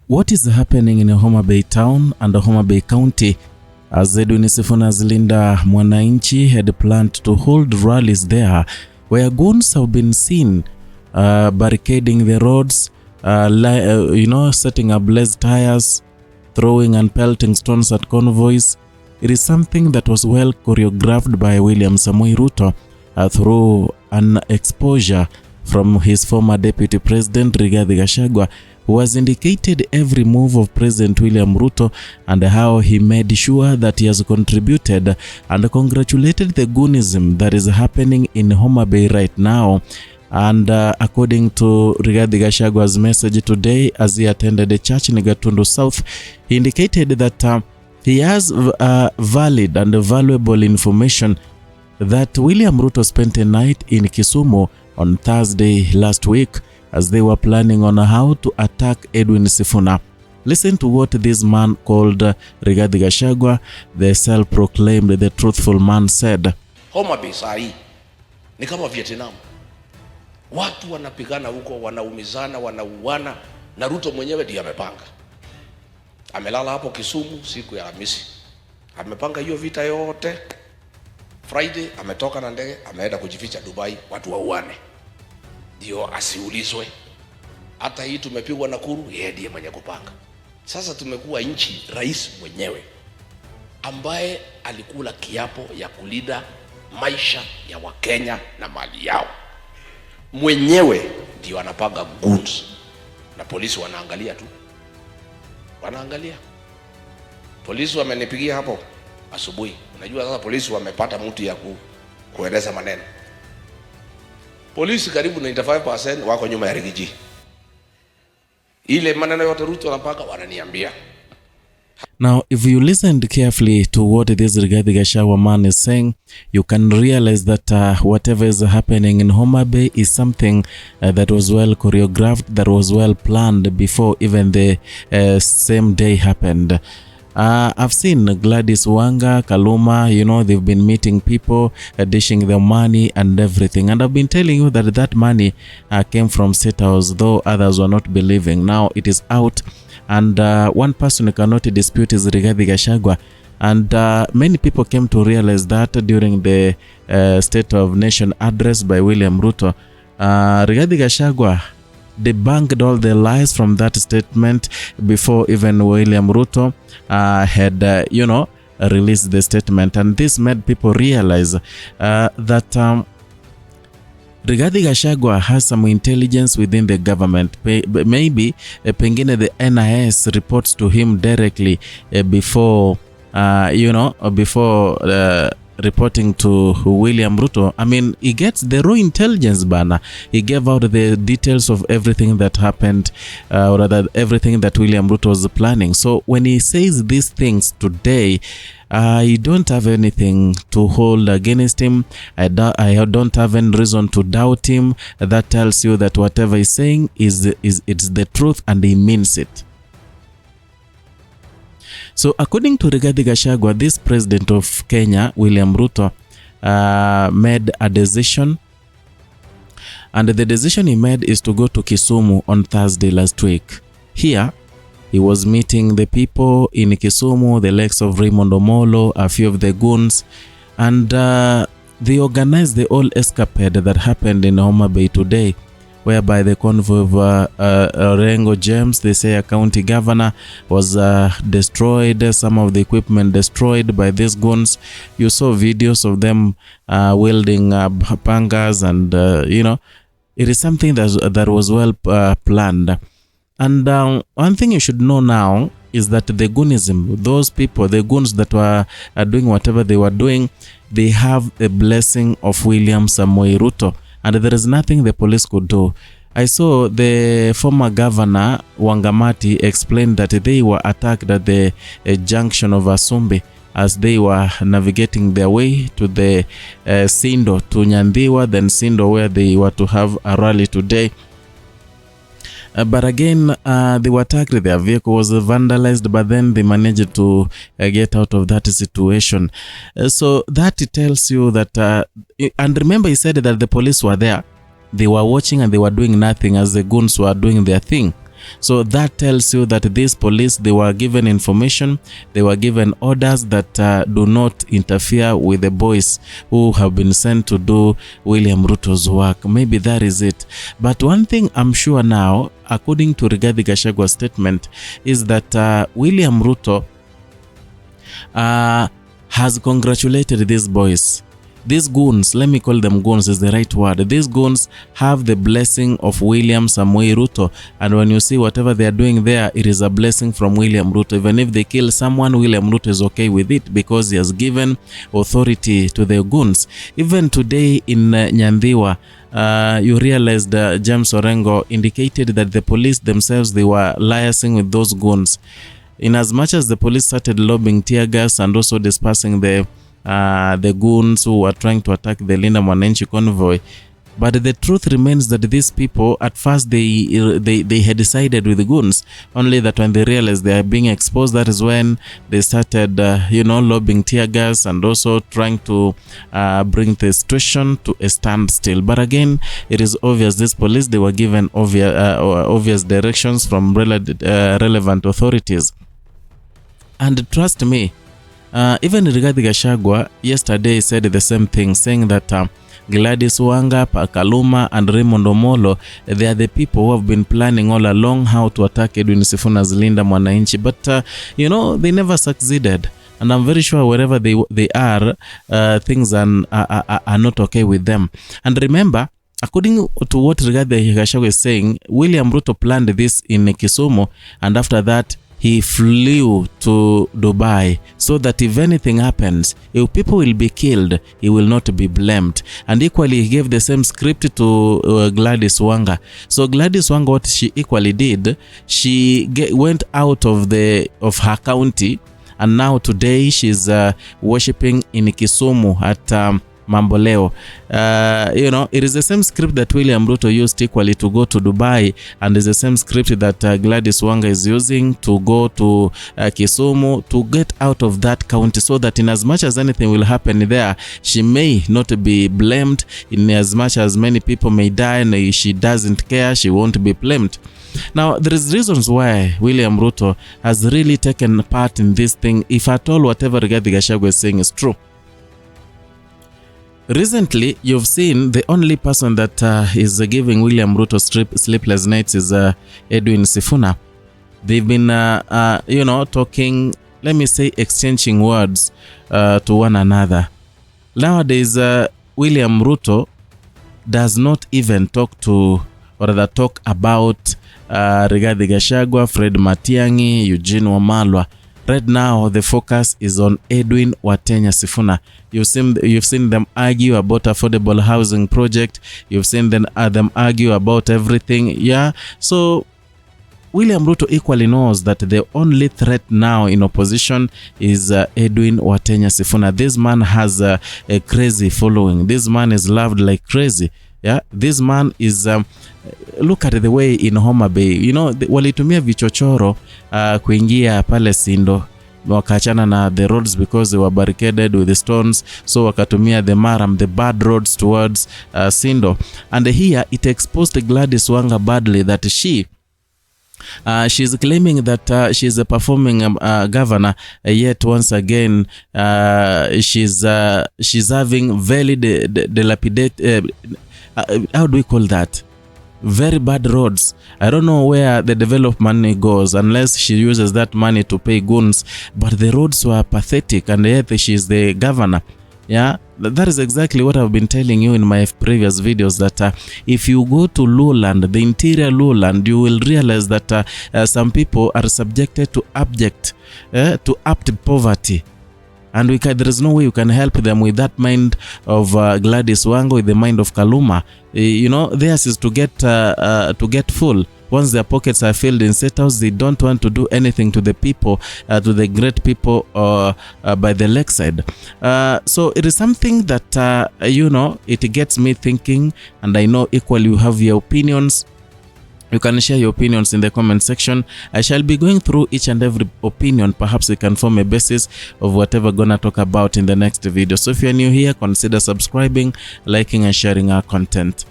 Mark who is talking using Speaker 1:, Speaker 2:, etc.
Speaker 1: What is happening in Homa Bay town and Homa Bay County as Goonisim's Linda Mwananchi had planned to hold rallies there, where goons have been seen barricading the roads, setting ablaze tires, throwing and pelting stones at convoys. It is something that was well choreographed by William Samoei Ruto through an exposure from his former deputy president Riad Gashagua, who has indicated every move of President William Ruto and how he made sure that he has contributed and congratulated the Goonism that is happening in Homa Bay right now. And according to Riad Gashagua's message today as he attended a church in Gatundu South, he indicated that he has valid and valuable information that William Ruto spent a night in Kisumu on Thursday last week as they were planning on how to attack Edwin Sifuna. Listen to what this man called Riad Gashagua, the self-proclaimed the truthful man, said.
Speaker 2: Homa Bay sahi ni kama Vietnam. Watu wanapigana huko, wanaumizana, wanauana, na Ruto mwenyewe ndiye amepanga. Amelala hapo Kisumu siku ya Alhamisi. Amepanga hiyo vita yote. Friday ametoka na ndege, ameenda kujificha Dubai, watu wauane. Ndio asiulizwe. Hata hii tumepigwa Nakuru, yeye ndiye mwenye kupanga. Sasa tumekuwa nchi, rais mwenyewe ambaye alikula kiapo ya kulinda maisha ya Wakenya na mali yao. Mwenyewe ndio anapanga Goons, na polisi wanaangalia tu. Wanaangalia. Polisi wamenipigia hapo asubuhi. Unajua sasa polisi wamepata mtu ya kueleza maneno. Polisi karibu 95% wako nyuma ya Rigiji. Ile maneno yote Ruto anapanga wananiambia.
Speaker 1: Now, if you listened carefully to what this Riad Gashagua man is saying, you can realize that whatever is happening in Homa Bay is something that was well choreographed, that was well planned before even the same day happened. I've seen Gladys Wanga, Kaluma, they've been meeting people, dishing their money and everything. And I've been telling you that that money came from State House, though others were not believing. Now it is out. And one person who cannot dispute is Riad Gashagua. And many people came to realize that during the State of Nation address by William Ruto. Riad Gashagua debunked all the lies from that statement before even William Ruto had, released the statement. And this made people realize that Riad Gashagua has some intelligence within the government. Maybe pengine the NIS reports to him directly before reporting to William Ruto. I mean, he gets the raw intelligence banner. He gave out the details of everything that happened, or rather everything that William Ruto was planning. So when he says these things today, I don't have anything to hold against him. I don't have any reason to doubt him. That tells you that whatever he's saying it's the truth and he means it. So according to Riad Gashagua, this president of Kenya, William Ruto, made a decision. And the decision he made is to go to Kisumu on Thursday last week. Here, he was meeting the people in Kisumu, the likes of Raymond Omolo, a few of the goons, and they organized the whole escapade that happened in Homa Bay today, whereby the convoy of Rengo James, they say a county governor, was destroyed, some of the equipment destroyed by these goons. You saw videos of them wielding pangas and, it is something that was well planned. And one thing you should know now is that the Goonism, those people, the goons that were doing whatever they were doing, they have the blessing of William Samoei Ruto. And there is nothing the police could do. I saw the former governor, Wangamati, explained that they were attacked at the junction of Asumbi as they were navigating their way to the Sindo, to Nyandiwa, then Sindo, where they were to have a rally today. But again, they were attacked, their vehicle was vandalized, but then they managed to get out of that situation. So that tells you that, and remember he said that the police were there. They were watching and they were doing nothing as the goons were doing their thing. So that tells you that these police, they were given information, they were given orders that do not interfere with the boys who have been sent to do William Ruto's work. Maybe that is it. But one thing I'm sure now, according to Riad Gashagua's statement, is that William Ruto has congratulated these boys. These goons, let me call them goons is the right word. These goons have the blessing of William Samoei Ruto. And when you see whatever they are doing there, it is a blessing from William Ruto. Even if they kill someone, William Ruto is okay with it because he has given authority to the goons. Even today in Nyandhiwa, you realized James Orengo indicated that the police themselves, they were liaising with those goons. In as much as the police started lobbing tear gas and also dispersing the goons who were trying to attack the Linda Mwananchi convoy, but the truth remains that these people, at first they had decided with the goons, only that when they realized they are being exposed, that is when they started lobbing tear gas and also trying to bring the situation to a standstill. But again, it is obvious these police, they were given obvious directions from relevant authorities. And trust me, even Riad Gashagua yesterday said the same thing, saying that Gladys Wanga, Kaluma and Raymond Omolo, they are the people who have been planning all along how to attack Edwin Sifuna's Linda Mwananchi. But, they never succeeded. And I'm very sure wherever they are, things are not okay with them. And remember, according to what Riad Gashagua is saying, William Ruto planned this in Kisumu, and after that, he flew to Dubai so that if anything happens, if people will be killed, he will not be blamed. And equally, he gave the same script to Gladys Wanga. So Gladys Wanga, what she equally did, she went out of her county, and now today she's worshipping in Kisumu at Mamboleo. It is the same script that William Ruto used equally to go to Dubai, and is the same script that Gladys Wanga is using to go to Kisumu, to get out of that county, so that in as much as anything will happen there, she may not be blamed. In as much as many people may die and she doesn't care, she won't be blamed. Now, there is reasons why William Ruto has really taken part in this thing, if at all whatever Riad Gashagua is saying is true. Recently, you've seen the only person that is giving William Ruto sleepless nights is Edwin Sifuna. They've been, talking, let me say, exchanging words to one another. Nowadays, William Ruto does not even talk about Riad Gashagua, Fred Matiang'i, Eugene Wamalwa. Right now, the focus is on Edwin Watenya Sifuna. You've seen them argue about affordable housing project. You've seen them argue about everything. Yeah. So William Ruto equally knows that the only threat now in opposition is Edwin Watenya Sifuna. This man has a crazy following. This man is loved like crazy. Yeah, this man is look at the way in Homa Bay, walitumia vichochoro kuingia pale Sindo, wakachana na the roads because they were barricaded with the stones, so wakatumia the maram, the bad roads towards Sindo. And here it exposed Gladys Wanga badly, that she's claiming that she's a performing governor, yet once again she's having very dilapidated, how do we call that? Very bad roads. I don't know where the development money goes unless she uses that money to pay goons, but the roads were pathetic, and yet she's the governor. Yeah, that is exactly what I've been telling you in my previous videos, that if you go to lowland, the interior lowland, you will realize that some people are subjected to abject poverty. And there is no way you can help them with that mind of Gladys Wanga, with the mind of Kaluma. Theirs is to get full. Once their pockets are filled in setouts, they don't want to do anything to the people, to the great people by the lakeside. So it is something that, it gets me thinking, and I know equally you have your opinions. You can share your opinions in the comment section. I shall be going through each and every opinion. Perhaps we can form a basis of whatever we're gonna talk about in the next video. So if you're new here, consider subscribing, liking and sharing our content.